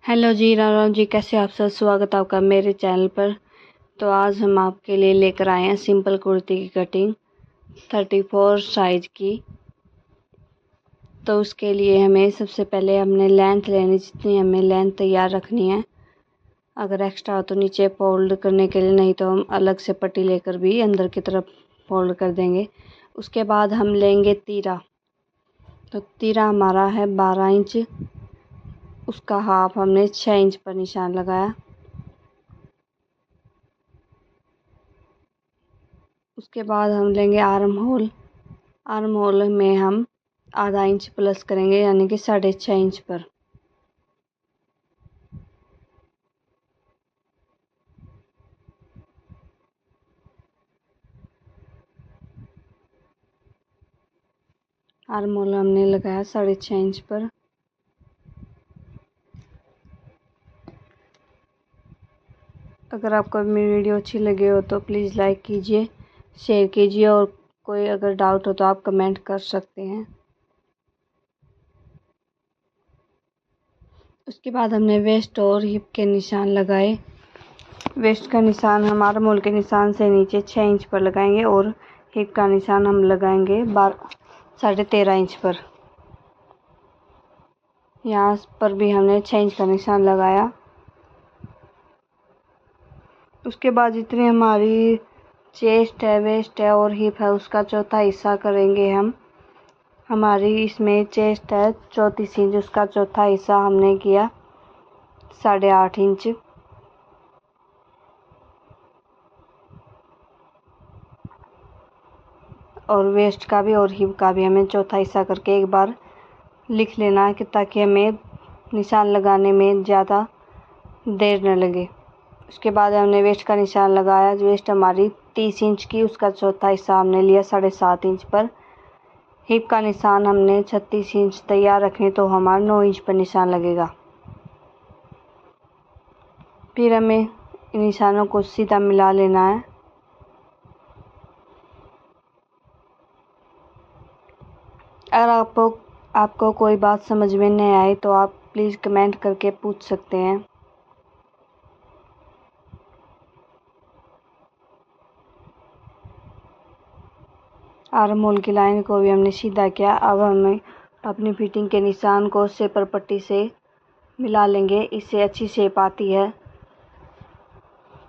Hello जी, राम राम जी। कैसे आप सब? स्वागत है आपका मेरे चैनल पर। तो आज हम आपके लिए लेकर आए हैं सिंपल कुर्ती की कटिंग 34 साइज की। तो उसके लिए हमें सबसे पहले हमने लेंथ लेनी, जितनी हमें लेंथ तैयार रखनी है। अगर एक्स्ट्रा हो तो नीचे फोल्ड करने के लिए, नहीं तो हम अलग से पट्टी लेकर भी अंदर की तरफ फोल्ड कर देंगे। उसके बाद हम लेंगे तीरा। तो तीरा हमारा है 12 इंच, उसका हाफ हमने 6 इंच पर निशान लगाया। उसके बाद हम लेंगे आर्म होल। आर्म होल में हम आधा इंच प्लस करेंगे, यानी कि 6.5 इंच पर। आर्म होल हमने लगाया 6.5 इंच पर। अगर आपको मेरी वीडियो अच्छी लगे हो तो प्लीज़ लाइक कीजिए, शेयर कीजिए, और कोई अगर डाउट हो तो आप कमेंट कर सकते हैं। उसके बाद हमने वेस्ट और हिप के निशान लगाए। वेस्ट का निशान हम आर्म होल के निशान से नीचे 6 इंच पर लगाएंगे, और हिप का निशान हम लगाएंगे 13.5 इंच पर। यहाँ पर भी हमने 6 इंच का निशान लगाया। उसके बाद जितनी हमारी चेस्ट है, वेस्ट है और हिप है, उसका चौथा हिस्सा करेंगे हम। हमारी इसमें चेस्ट है 34 इंच, उसका चौथा हिस्सा हमने किया 8.5 इंच। और वेस्ट का भी और हिप का भी हमें चौथा हिस्सा करके एक बार लिख लेना है, कि ताकि हमें निशान लगाने में ज़्यादा देर न लगे। उसके बाद हमने वेस्ट का निशान लगाया। वेस्ट हमारी 30 इंच की, उसका चौथा हिस्सा हमने लिया 7.5 इंच पर। हिप का निशान हमने 36 इंच तैयार रखें, तो हमारा 9 इंच पर निशान लगेगा। फिर हमें इन निशानों को सीधा मिला लेना है। अगर आपको कोई बात समझ में नहीं आई तो आप प्लीज़ कमेंट करके पूछ सकते हैं। आर्म होल की लाइन को भी हमने सीधा किया। अब हमें अपनी फिटिंग के निशान को शेपर पट्टी से मिला लेंगे, इससे अच्छी शेप आती है।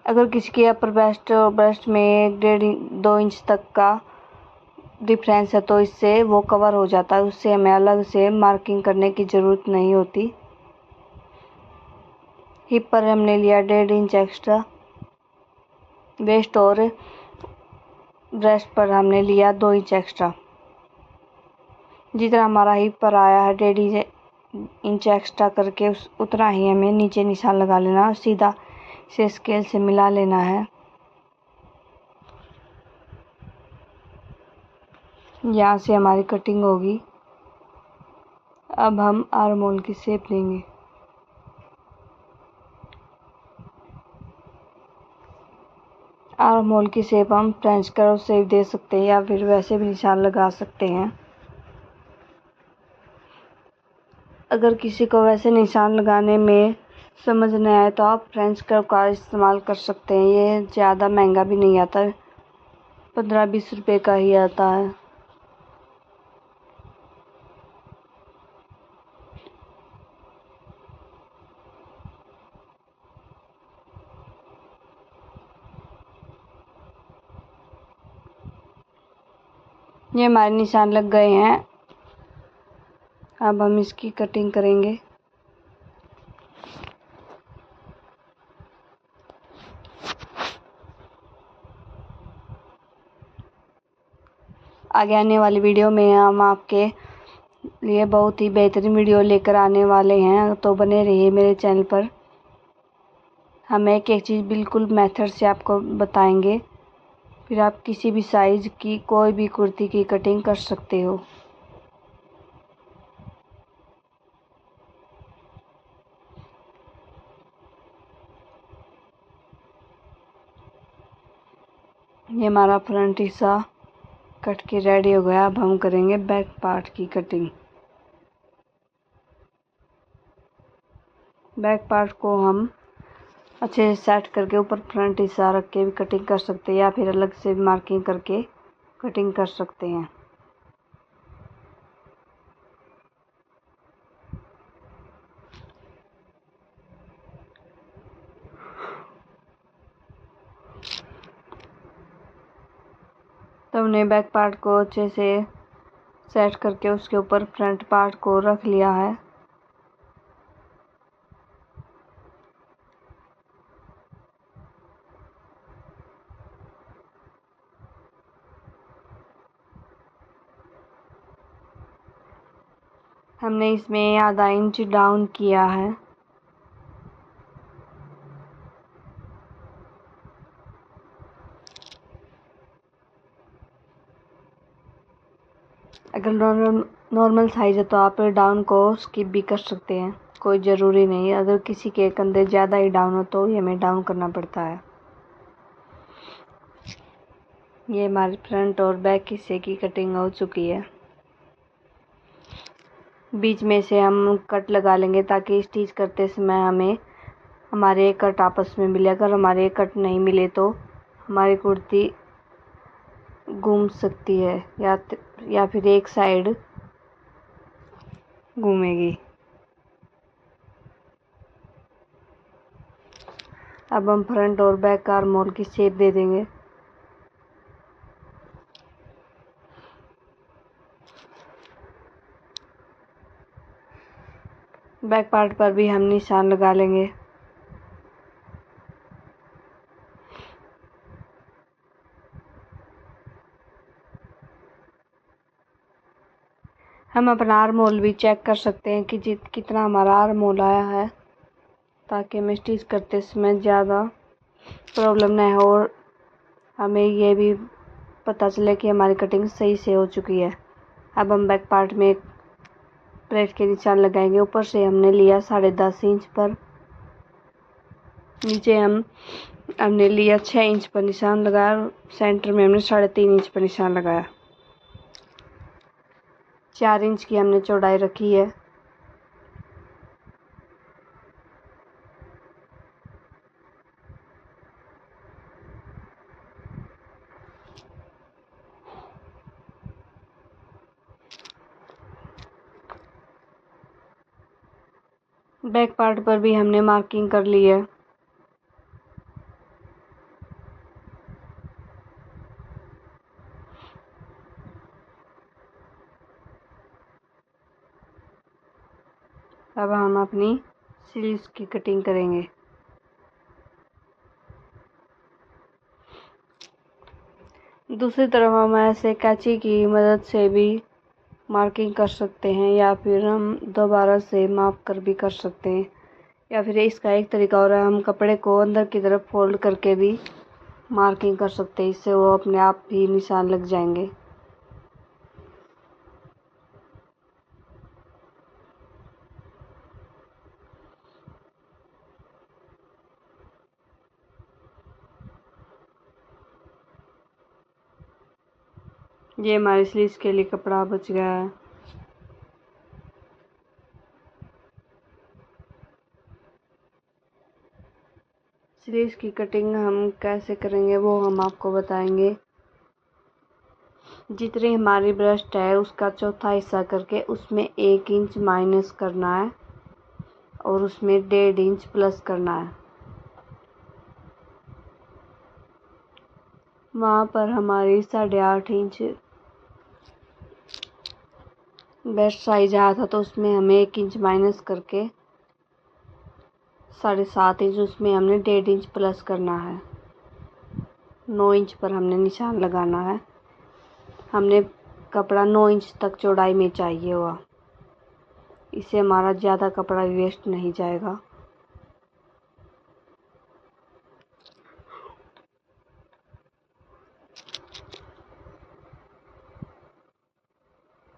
अगर किसी के अपर ब्रेस्ट और ब्रेस्ट में 1.5-2 इंच तक का डिफरेंस है तो इससे वो कवर हो जाता है, उससे हमें अलग से मार्किंग करने की ज़रूरत नहीं होती। हिप पर हमने लिया 1.5 इंच एक्स्ट्रा। वेस्ट और ब्रेस्ट पर हमने लिया 2 इंच एक्स्ट्रा। जितना हमारा हिप पर आया है 1.5 इंच एक्स्ट्रा करके, उतना ही हमें नीचे निशान लगा लेना, सीधा से स्केल से मिला लेना है। यहाँ से हमारी कटिंग होगी। अब हम आर्म होल की शेप लेंगे। आर्म होल की शेप हम फ्रेंच कर्व शेप दे सकते हैं, या फिर वैसे भी निशान लगा सकते हैं। अगर किसी को वैसे निशान लगाने में समझ नहीं आए तो आप फ्रेंच कर्व का इस्तेमाल कर सकते हैं। ये ज़्यादा महंगा भी नहीं आता, 15-20 रुपये का ही आता है। ये हमारे निशान लग गए हैं। अब हम इसकी कटिंग करेंगे। आगे आने वाली वीडियो में हम आपके लिए बहुत ही बेहतरीन वीडियो लेकर आने वाले हैं, तो बने रहिए मेरे चैनल पर। हम एक एक चीज़ बिल्कुल मेथड से आपको बताएंगे, फिर आप किसी भी साइज़ की कोई भी कुर्ती की कटिंग कर सकते हो। ये हमारा फ्रंट हिस्सा कट के रेडी हो गया। अब हम करेंगे बैक पार्ट की कटिंग। बैक पार्ट को हम अच्छे से सेट करके ऊपर फ्रंट हिस्सा रख के भी कटिंग कर सकते हैं या फिर अलग से मार्किंग करके कटिंग कर सकते हैं। तो हमने बैक पार्ट को अच्छे से सेट करके उसके ऊपर फ्रंट पार्ट को रख लिया है। हमने इसमें आधा इंच डाउन किया है। अगर नॉर्मल साइज है तो आप डाउन को स्किप भी कर सकते हैं, कोई ज़रूरी नहीं है। अगर किसी के कंधे ज़्यादा ही डाउन हो तो ही हमें डाउन करना पड़ता है। ये हमारे फ्रंट और बैक हिस्से की कटिंग हो चुकी है। बीच में से हम कट लगा लेंगे ताकि स्टिच करते समय हमें हमारे कट आपस में मिले। अगर हमारे कट नहीं मिले तो हमारी कुर्ती घूम सकती है या फिर एक साइड घूमेगी। अब हम फ्रंट और बैक का आर्म होल की शेप दे देंगे। बैक पार्ट पर भी हम निशान लगा लेंगे। हम अपना आर्म होल भी चेक कर सकते हैं कि कितना हमारा आर्म होल आया है, ताकि हमें स्टिच करते समय ज़्यादा प्रॉब्लम न हो और हमें ये भी पता चले कि हमारी कटिंग सही से हो चुकी है। अब हम बैक पार्ट में एक प्लेट के निशान लगाएंगे। ऊपर से हमने लिया 10.5 इंच पर, नीचे हमने लिया 6 इंच पर निशान लगाया, सेंटर में हमने 3.5 इंच पर निशान लगाया। 4 इंच की हमने चौड़ाई रखी है। बैक पार्ट पर भी हमने मार्किंग कर ली है। अब हम अपनी स्लीव्स की कटिंग करेंगे। दूसरी तरफ हम ऐसे कैंची की मदद से भी मार्किंग कर सकते हैं या फिर हम दोबारा से माप कर भी कर सकते हैं, या फिर इसका एक तरीका और है, हम कपड़े को अंदर की तरफ फोल्ड करके भी मार्किंग कर सकते हैं। इससे वो अपने आप ही निशान लग जाएंगे। ये हमारी स्लीव्स के लिए कपड़ा बच गया है। स्लीव्स की कटिंग हम कैसे करेंगे वो हम आपको बताएंगे। जितनी हमारी ब्रेस्ट है उसका चौथा हिस्सा करके उसमें 1 इंच माइनस करना है और उसमें 1.5 इंच प्लस करना है। वहाँ पर हमारी 8.5 इंच बेस्ट साइज आया था, तो उसमें हमें 1 इंच माइनस करके 7.5 इंच, उसमें हमने 1.5 इंच प्लस करना है। 9 इंच पर हमने निशान लगाना है। हमने कपड़ा 9 इंच तक चौड़ाई में चाहिए हुआ, इससे हमारा ज़्यादा कपड़ा वेस्ट नहीं जाएगा।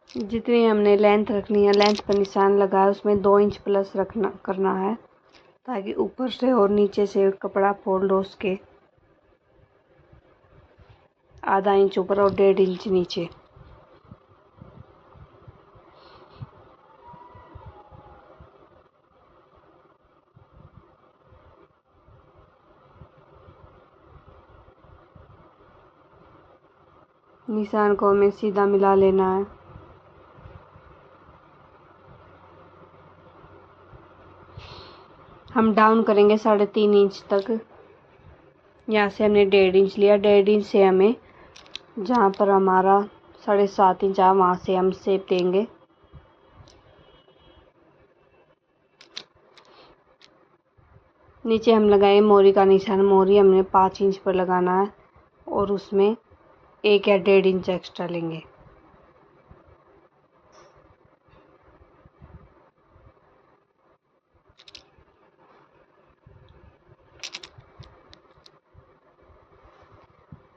जितनी हमने लेंथ रखनी है, लेंथ पर निशान लगाया, उसमें 2 इंच प्लस करना है, ताकि ऊपर से और नीचे से कपड़ा फोल्ड हो सके। आधा इंच ऊपर और 1.5 इंच नीचे। निशान को हमें सीधा मिला लेना है। हम डाउन करेंगे 3.5 इंच तक। यहाँ से हमने 1.5 इंच लिया। 1.5 इंच से हमें जहाँ पर हमारा 7.5 इंच है वहाँ से हम शेप देंगे। नीचे हम लगाए मोरी का निशान। मोरी हमने 5 इंच पर लगाना है और उसमें 1 या 1.5 इंच एक्स्ट्रा लेंगे।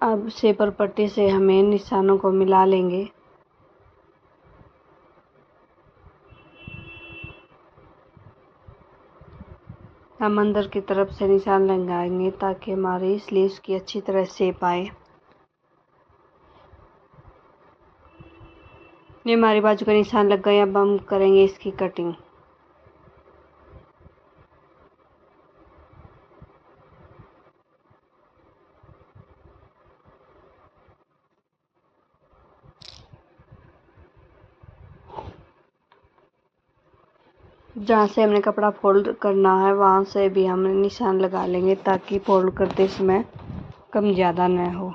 अब शेपर पट्टी से हमें निशानों को मिला लेंगे। हम अंदर की तरफ से निशान लगाएंगे ताकि हमारी स्लीव्स की अच्छी तरह शेप आए। ये हमारी बाजू का निशान लग गया। अब हम करेंगे इसकी कटिंग। जहाँ से हमने कपड़ा फोल्ड करना है वहाँ से भी हम निशान लगा लेंगे ताकि फोल्ड करते समय कम ज़्यादा न हो।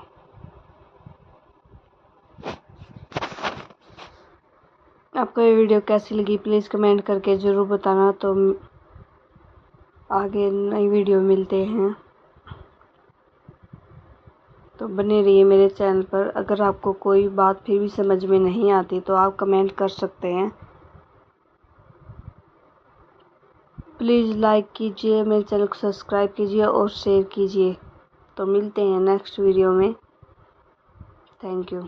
आपको ये वीडियो कैसी लगी प्लीज़ कमेंट करके ज़रूर बताना। तो आगे नई वीडियो मिलते हैं, तो बने रहिए मेरे चैनल पर। अगर आपको कोई बात फिर भी समझ में नहीं आती तो आप कमेंट कर सकते हैं। प्लीज़ लाइक कीजिए, मेरे चैनल को सब्सक्राइब कीजिए और शेयर कीजिए। तो मिलते हैं नेक्स्ट वीडियो में। Thank you.